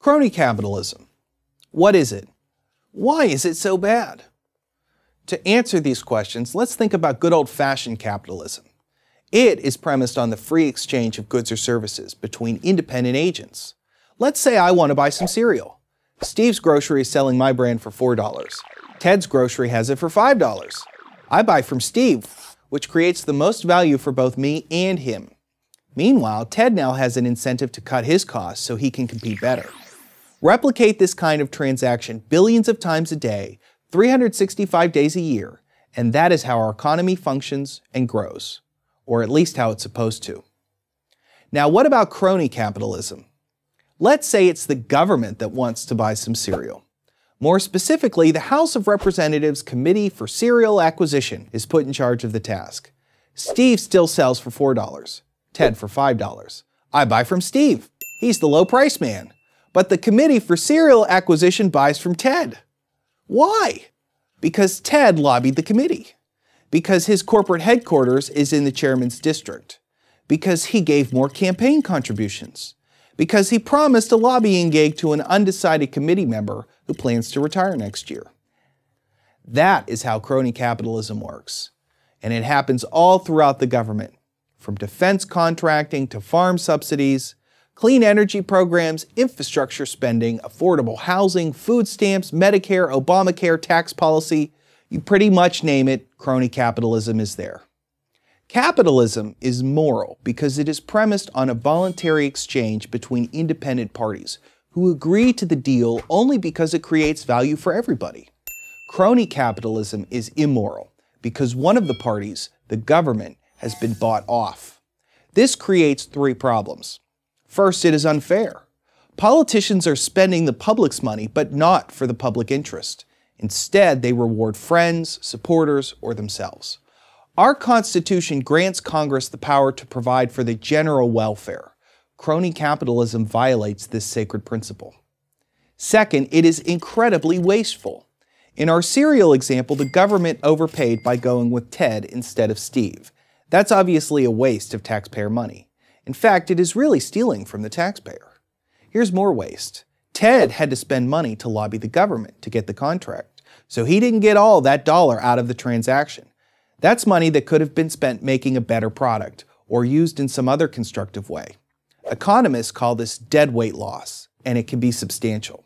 Crony capitalism. What is it? Why is it so bad? To answer these questions, let's think about good old-fashioned capitalism. It is premised on the free exchange of goods or services between independent agents. Let's say I want to buy some cereal. Steve's Grocery is selling my brand for $4. Ted's Grocery has it for $5. I buy from Steve, which creates the most value for both me and him. Meanwhile, Ted now has an incentive to cut his costs so he can compete better. Replicate this kind of transaction billions of times a day, 365 days a year, and that is how our economy functions and grows, or at least how it's supposed to. Now, what about crony capitalism? Let's say it's the government that wants to buy some cereal. More specifically, the House of Representatives Committee for Cereal Acquisition is put in charge of the task. Steve still sells for $4, Ted for $5. I buy from Steve. He's the low price man. But the Committee for Cereal Acquisition buys from Ted. Why? Because Ted lobbied the committee. Because his corporate headquarters is in the chairman's district. Because he gave more campaign contributions. Because he promised a lobbying gig to an undecided committee member who plans to retire next year. That is how crony capitalism works. And it happens all throughout the government, from defense contracting to farm subsidies, clean energy programs, infrastructure spending, affordable housing, food stamps, Medicare, Obamacare, tax policy. You pretty much name it, crony capitalism is there. Capitalism is moral because it is premised on a voluntary exchange between independent parties who agree to the deal only because it creates value for everybody. Crony capitalism is immoral because one of the parties, the government, has been bought off. This creates three problems. First, it is unfair. Politicians are spending the public's money, but not for the public interest. Instead, they reward friends, supporters, or themselves. Our Constitution grants Congress the power to provide for the general welfare. Crony capitalism violates this sacred principle. Second, it is incredibly wasteful. In our cereal example, the government overpaid by going with Ted instead of Steve. That's obviously a waste of taxpayer money. In fact, it is really stealing from the taxpayer. Here's more waste. Ted had to spend money to lobby the government to get the contract, so he didn't get all that dollar out of the transaction. That's money that could have been spent making a better product or used in some other constructive way. Economists call this deadweight loss, and it can be substantial.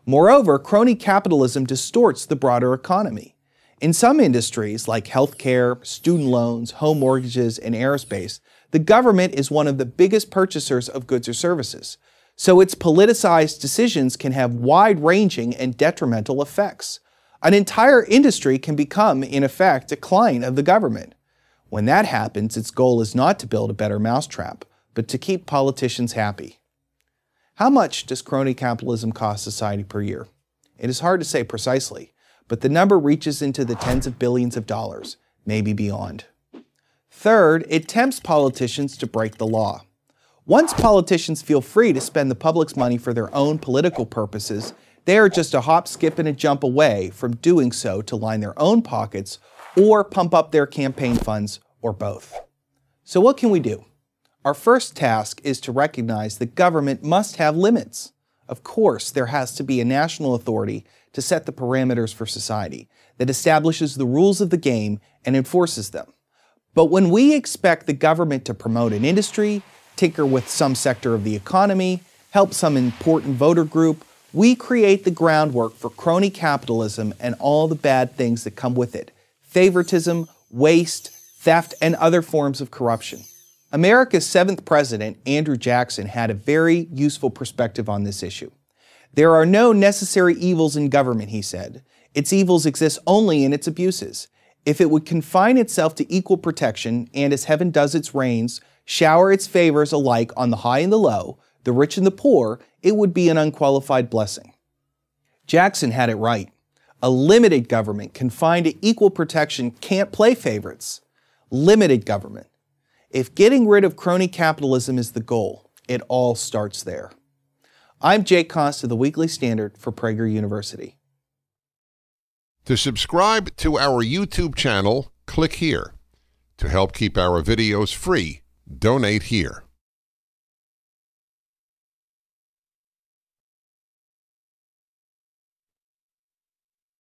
Moreover, crony capitalism distorts the broader economy. In some industries, like healthcare, student loans, home mortgages, and aerospace, the government is one of the biggest purchasers of goods or services, so its politicized decisions can have wide-ranging and detrimental effects. An entire industry can become, in effect, a client of the government. When that happens, its goal is not to build a better mousetrap, but to keep politicians happy. How much does crony capitalism cost society per year? It is hard to say precisely, but the number reaches into the tens of billions of dollars, maybe beyond. Third, it tempts politicians to break the law. Once politicians feel free to spend the public's money for their own political purposes, they are just a hop, skip, and a jump away from doing so to line their own pockets or pump up their campaign funds, or both. So what can we do? Our first task is to recognize that government must have limits. Of course, there has to be a national authority to set the parameters for society that establishes the rules of the game and enforces them. But when we expect the government to promote an industry, tinker with some sector of the economy, help some important voter group, we create the groundwork for crony capitalism and all the bad things that come with it: favoritism, waste, theft, and other forms of corruption. America's 7th president, Andrew Jackson, had a very useful perspective on this issue. There are no necessary evils in government, he said. Its evils exist only in its abuses. If it would confine itself to equal protection and, as heaven does its rains, shower its favors alike on the high and the low, the rich and the poor, it would be an unqualified blessing. Jackson had it right. A limited government confined to equal protection can't play favorites. Limited government. If getting rid of crony capitalism is the goal, it all starts there. I'm Jay Cost of the Weekly Standard for Prager University. To subscribe to our YouTube channel, click here. To help keep our videos free, donate here.